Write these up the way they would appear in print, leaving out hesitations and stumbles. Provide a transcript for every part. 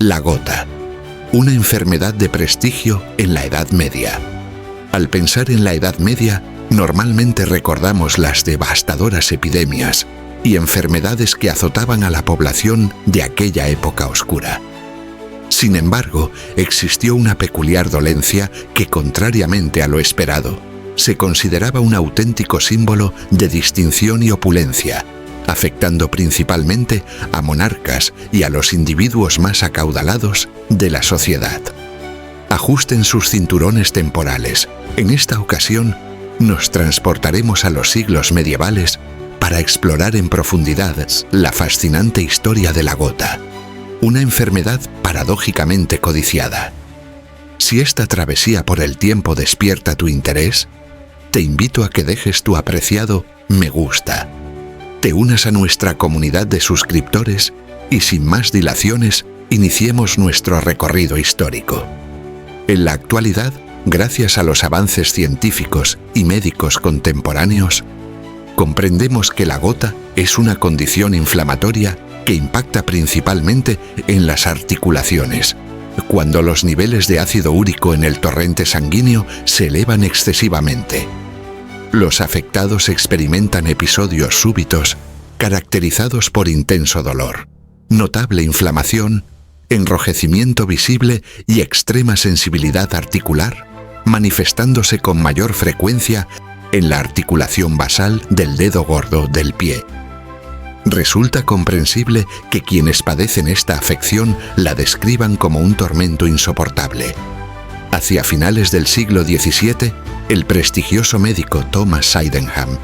La gota, una enfermedad de prestigio en la Edad Media. Al pensar en la Edad Media, normalmente recordamos las devastadoras epidemias y enfermedades que azotaban a la población de aquella época oscura. Sin embargo, existió una peculiar dolencia que, contrariamente a lo esperado, se consideraba un auténtico símbolo de distinción y opulencia, afectando principalmente a monarcas y a los individuos más acaudalados de la sociedad. Ajusten sus cinturones temporales. En esta ocasión, nos transportaremos a los siglos medievales para explorar en profundidad la fascinante historia de la gota, una enfermedad paradójicamente codiciada. Si esta travesía por el tiempo despierta tu interés, te invito a que dejes tu apreciado me gusta, te unas a nuestra comunidad de suscriptores y sin más dilaciones iniciemos nuestro recorrido histórico. En la actualidad, gracias a los avances científicos y médicos contemporáneos, comprendemos que la gota es una condición inflamatoria que impacta principalmente en las articulaciones, cuando los niveles de ácido úrico en el torrente sanguíneo se elevan excesivamente. Los afectados experimentan episodios súbitos caracterizados por intenso dolor, notable inflamación, enrojecimiento visible y extrema sensibilidad articular, manifestándose con mayor frecuencia en la articulación basal del dedo gordo del pie. Resulta comprensible que quienes padecen esta afección la describan como un tormento insoportable. Hacia finales del siglo XVII, el prestigioso médico Thomas Sydenham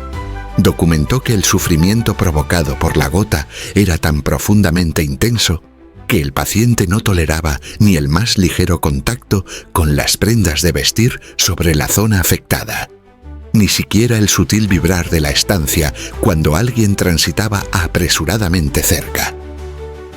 documentó que el sufrimiento provocado por la gota era tan profundamente intenso que el paciente no toleraba ni el más ligero contacto con las prendas de vestir sobre la zona afectada, ni siquiera el sutil vibrar de la estancia cuando alguien transitaba apresuradamente cerca.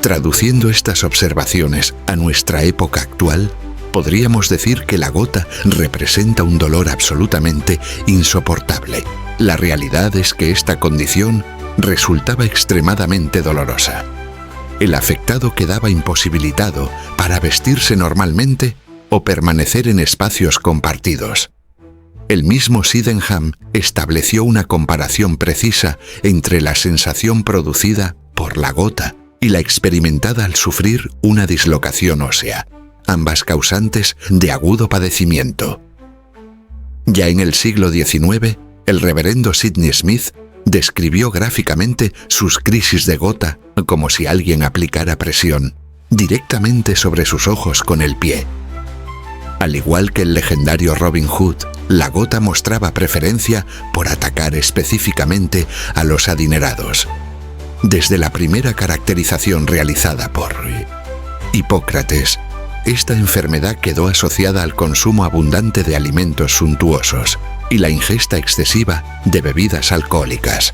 Traduciendo estas observaciones a nuestra época actual, podríamos decir que la gota representa un dolor absolutamente insoportable. La realidad es que esta condición resultaba extremadamente dolorosa. El afectado quedaba imposibilitado para vestirse normalmente o permanecer en espacios compartidos. El mismo Sydenham estableció una comparación precisa entre la sensación producida por la gota y la experimentada al sufrir una dislocación ósea, ambas causantes de agudo padecimiento. Ya en el siglo XIX, el reverendo Sidney Smith describió gráficamente sus crisis de gota como si alguien aplicara presión directamente sobre sus ojos con el pie. Al igual que el legendario Robin Hood, la gota mostraba preferencia por atacar específicamente a los adinerados. Desde la primera caracterización realizada por Hipócrates, esta enfermedad quedó asociada al consumo abundante de alimentos suntuosos y la ingesta excesiva de bebidas alcohólicas.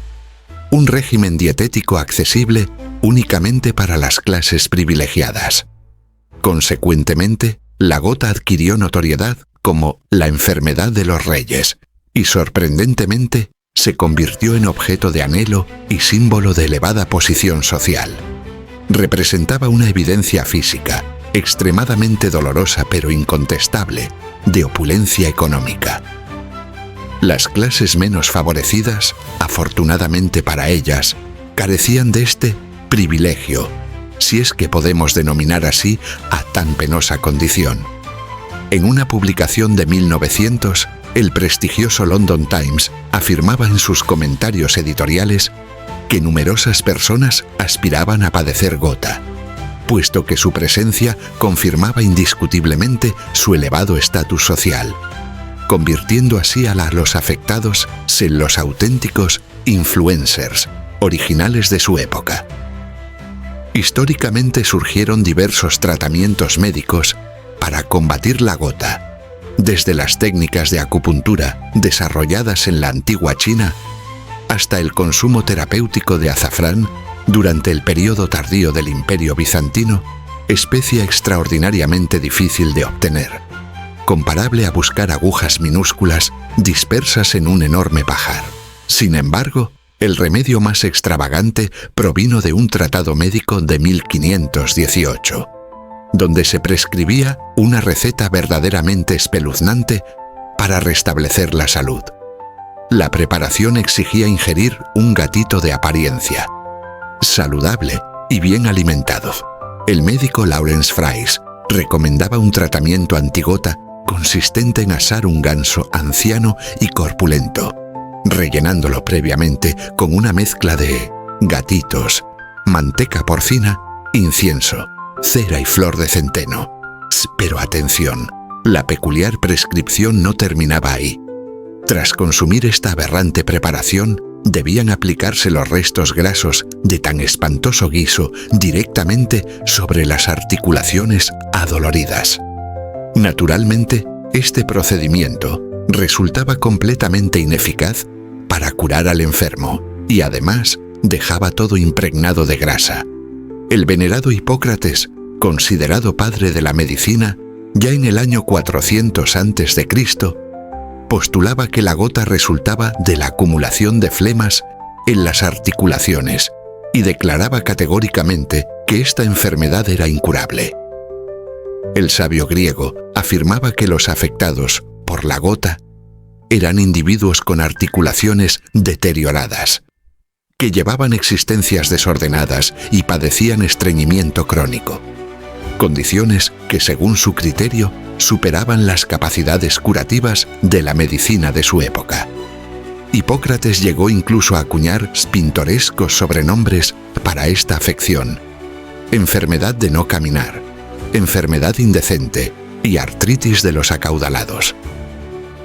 Un régimen dietético accesible únicamente para las clases privilegiadas. Consecuentemente, la gota adquirió notoriedad como la enfermedad de los reyes y, sorprendentemente, se convirtió en objeto de anhelo y símbolo de elevada posición social. Representaba una evidencia física, extremadamente dolorosa pero incontestable, de opulencia económica. Las clases menos favorecidas, afortunadamente para ellas, carecían de este privilegio, si es que podemos denominar así a tan penosa condición. En una publicación de 1900, el prestigioso London Times afirmaba en sus comentarios editoriales que numerosas personas aspiraban a padecer gota, puesto que su presencia confirmaba indiscutiblemente su elevado estatus social, convirtiendo así a los afectados en los auténticos influencers, originales de su época. Históricamente surgieron diversos tratamientos médicos para combatir la gota, desde las técnicas de acupuntura desarrolladas en la antigua China hasta el consumo terapéutico de azafrán durante el período tardío del Imperio Bizantino, especia extraordinariamente difícil de obtener, comparable a buscar agujas minúsculas dispersas en un enorme pajar. Sin embargo, el remedio más extravagante provino de un tratado médico de 1518. donde se prescribía una receta verdaderamente espeluznante para restablecer la salud. La preparación exigía ingerir un gatito de apariencia saludable y bien alimentado. El médico Lawrence Fries recomendaba un tratamiento antigota consistente en asar un ganso anciano y corpulento, rellenándolo previamente con una mezcla de gatitos, manteca porcina, incienso, cera y flor de centeno. Pero atención, la peculiar prescripción no terminaba ahí. Tras consumir esta aberrante preparación, debían aplicarse los restos grasos de tan espantoso guiso directamente sobre las articulaciones adoloridas. Naturalmente, este procedimiento resultaba completamente ineficaz para curar al enfermo y además dejaba todo impregnado de grasa. El venerado Hipócrates, considerado padre de la medicina, ya en el año 400 a.C., postulaba que la gota resultaba de la acumulación de flemas en las articulaciones y declaraba categóricamente que esta enfermedad era incurable. El sabio griego afirmaba que los afectados por la gota eran individuos con articulaciones deterioradas, que llevaban existencias desordenadas y padecían estreñimiento crónico, condiciones que, según su criterio, superaban las capacidades curativas de la medicina de su época. Hipócrates llegó incluso a acuñar pintorescos sobrenombres para esta afección: enfermedad de no caminar, enfermedad indecente y artritis de los acaudalados.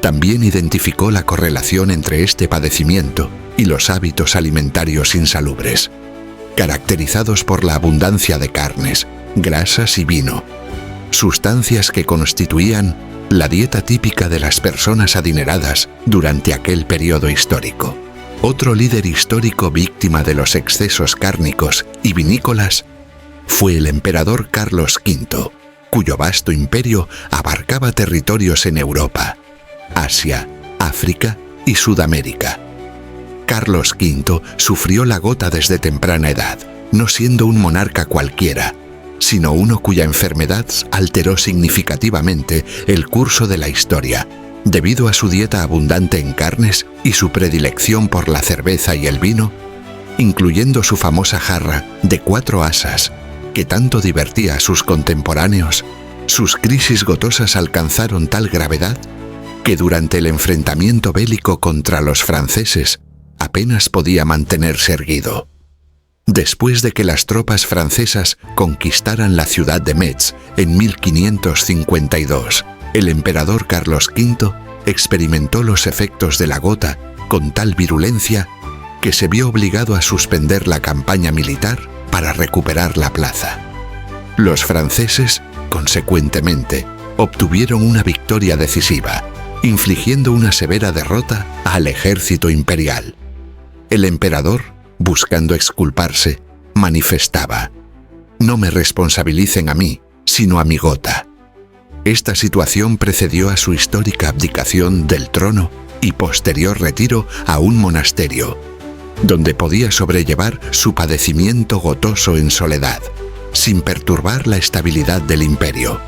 También identificó la correlación entre este padecimiento y los hábitos alimentarios insalubres, caracterizados por la abundancia de carnes, grasas y vino, sustancias que constituían la dieta típica de las personas adineradas durante aquel periodo histórico. Otro líder histórico víctima de los excesos cárnicos y vinícolas fue el emperador Carlos V, cuyo vasto imperio abarcaba territorios en Europa, Asia, África y Sudamérica. Carlos V sufrió la gota desde temprana edad, no siendo un monarca cualquiera, sino uno cuya enfermedad alteró significativamente el curso de la historia, debido a su dieta abundante en carnes y su predilección por la cerveza y el vino, incluyendo su famosa jarra de 4 asas, que tanto divertía a sus contemporáneos. Sus crisis gotosas alcanzaron tal gravedad que durante el enfrentamiento bélico contra los franceses apenas podía mantenerse erguido. Después de que las tropas francesas conquistaran la ciudad de Metz en 1552, el emperador Carlos V experimentó los efectos de la gota con tal virulencia que se vio obligado a suspender la campaña militar para recuperar la plaza. Los franceses, consecuentemente, obtuvieron una victoria decisiva, infligiendo una severa derrota al ejército imperial. El emperador, buscando exculparse, manifestaba: «No me responsabilicen a mí, sino a mi gota». Esta situación precedió a su histórica abdicación del trono y posterior retiro a un monasterio, donde podía sobrellevar su padecimiento gotoso en soledad, sin perturbar la estabilidad del imperio.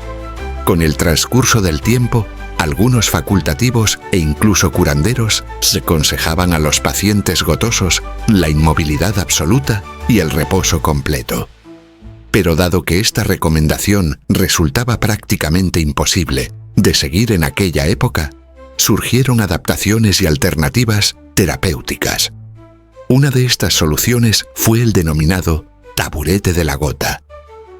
Con el transcurso del tiempo, algunos facultativos e incluso curanderos se aconsejaban a los pacientes gotosos la inmovilidad absoluta y el reposo completo. Pero dado que esta recomendación resultaba prácticamente imposible de seguir en aquella época, surgieron adaptaciones y alternativas terapéuticas. Una de estas soluciones fue el denominado taburete de la gota,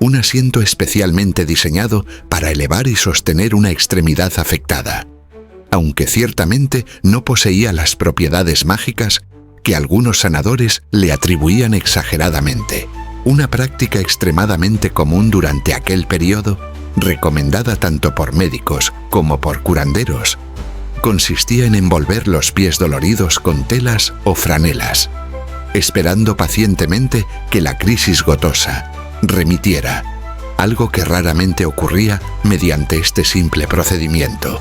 un asiento especialmente diseñado para elevar y sostener una extremidad afectada, aunque ciertamente no poseía las propiedades mágicas que algunos sanadores le atribuían exageradamente. Una práctica extremadamente común durante aquel periodo, recomendada tanto por médicos como por curanderos, consistía en envolver los pies doloridos con telas o franelas, esperando pacientemente que la crisis gotosa remitiera, algo que raramente ocurría mediante este simple procedimiento.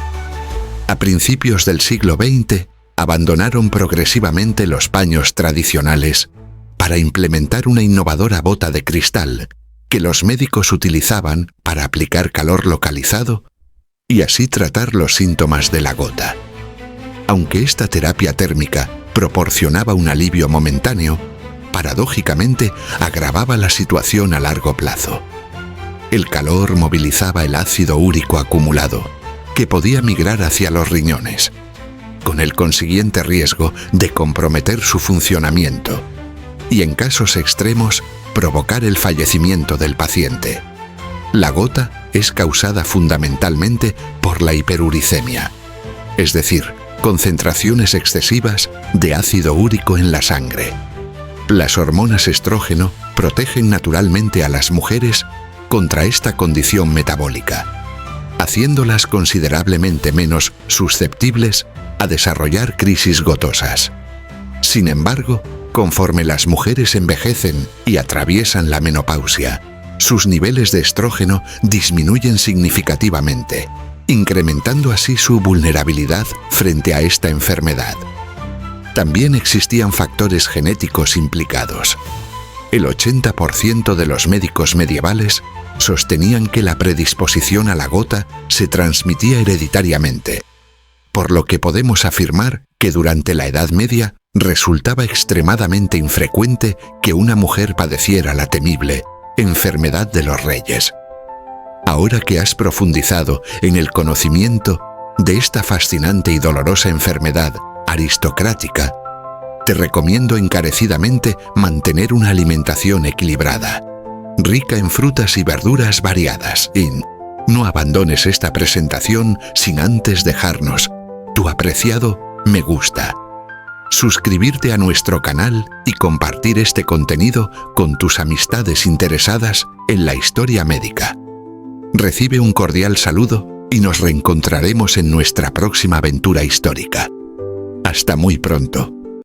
A principios del siglo XX, abandonaron progresivamente los paños tradicionales para implementar una innovadora bota de cristal que los médicos utilizaban para aplicar calor localizado y así tratar los síntomas de la gota. Aunque esta terapia térmica proporcionaba un alivio momentáneo, paradójicamente agravaba la situación a largo plazo. El calor movilizaba el ácido úrico acumulado, que podía migrar hacia los riñones, con el consiguiente riesgo de comprometer su funcionamiento y, en casos extremos, provocar el fallecimiento del paciente. La gota es causada fundamentalmente por la hiperuricemia, es decir, concentraciones excesivas de ácido úrico en la sangre. Las hormonas estrógeno protegen naturalmente a las mujeres contra esta condición metabólica, haciéndolas considerablemente menos susceptibles a desarrollar crisis gotosas. Sin embargo, conforme las mujeres envejecen y atraviesan la menopausia, sus niveles de estrógeno disminuyen significativamente, incrementando así su vulnerabilidad frente a esta enfermedad. También existían factores genéticos implicados. El 80% de los médicos medievales sostenían que la predisposición a la gota se transmitía hereditariamente, por lo que podemos afirmar que durante la Edad Media resultaba extremadamente infrecuente que una mujer padeciera la temible enfermedad de los reyes. Ahora que has profundizado en el conocimiento de esta fascinante y dolorosa enfermedad aristocrática, te recomiendo encarecidamente mantener una alimentación equilibrada, rica en frutas y verduras variadas, y no abandones esta presentación sin antes dejarnos tu apreciado me gusta, suscribirte a nuestro canal y compartir este contenido con tus amistades interesadas en la historia médica. Recibe un cordial saludo y nos reencontraremos en nuestra próxima aventura histórica. Hasta muy pronto.